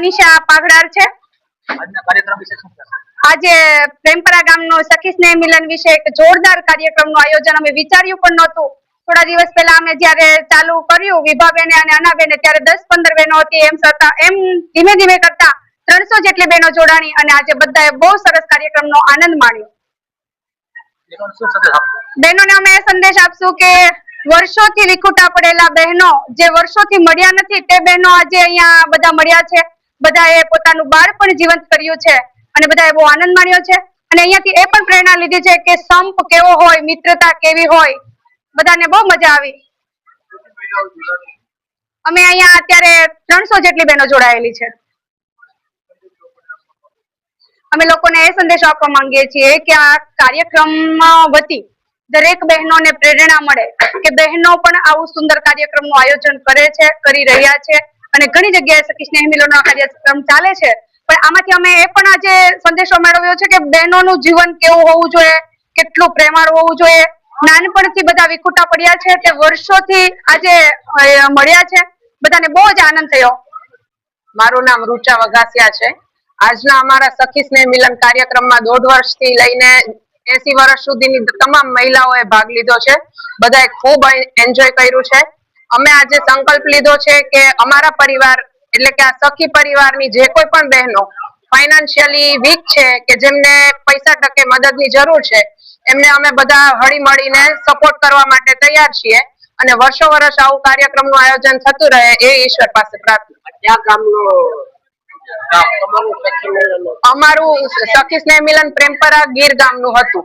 મનીષા પાઘડાર છે। આજે પ્રેમપરા ગામનો સખી સ્નેહ મિલન વિશે એક જોરદાર કાર્યક્રમનું આયોજન અમે વિચાર્યું પણ નહોતું। થોડા દિવસ પહેલા અમે જ્યારે ચાલુ કર્યું વિભાબેને અને અનાબેને ત્યારે 10-15 બહેનો હતી, એમ ધીમે ધીમે કરતા 300 જેટલી બહેનો જોડાણી અને આજે બધાએ બહુ સરસ કાર્યક્રમનો આનંદ માણ્યો। બહેનોને અમે એ સંદેશ આપશું કે વર્ષોથી વિખૂટા પડેલા બહેનો જે વર્ષોથી મળ્યા નથી તે બહેનો આજે અહીંયા બધા મળ્યા છે। બધાએ પોતાનું બાળપણ જીવંત કર્યું છે અને બધાએ બહુ આનંદ માણ્યો છે અને અહીંયાથી એ પણ પ્રેરણા લીધી છે કે સંપ કેવો હોય, મિત્રતા કેવી હોય, બધાને બહુ મજા આવી। અમે અહીંયા અત્યારે 300 જેટલી બહેનો જોડાયેલી છે। અમે લોકોને એ સંદેશો આપવા માંગીએ છીએ કે આ કાર્યક્રમમાં વતી દરેક બહેનોને પ્રેરણા મળે કે બહેનો પણ આવું સુંદર કાર્યક્રમનું આયોજન કરે છે, કરી રહ્યા છે અને ઘણી જગ્યાએ સખી સ્નેહ મિલનનો કાર્યક્રમ ચાલે છે। પણ આમાંથી અમે એ પણ આજે સંદેશો મેળવ્યો છે કે બહેનોનું જીવન કેવું હોવું જોઈએ, કેટલું પ્રેમાળ હોવું જોઈએ। નાનપણથી બધા વિખૂટા પડ્યા છે તે વર્ષોથી આજે મળ્યા છે, બધાને બહુ જ આનંદ થયો। મારું નામ રૂચા વઘાસિયા છે। આજના અમારા સખી સ્નેહ મિલન કાર્યક્રમમાં 1.5 વર્ષથી લઈને 80 વર્ષ સુધીની તમામ મહિલાઓએ ભાગ લીધો છે। બધાએ ખૂબ એન્જોય કર્યું છે। અમે આજે સંકલ્પ લીધો છે કે અમારા પરિવાર એટલે કે આ સખી પરિવારની જે કોઈ પણ બહેનો ફાઇનાન્શિયલી વીક છે કે જેમને પૈસા ટકે મદદની જરૂર છે એમને અમે બધા હળી મળીને સપોર્ટ કરવા માટે તૈયાર છીએ અને વર્ષો વર્ષ આવું કાર્યક્રમનું આયોજન થતું રહે એ ઈશ્વર પાસે પ્રાર્થના। અમારું સખી સ્નેહ મિલન પ્રેમપરા ગીર ગામનું હતું।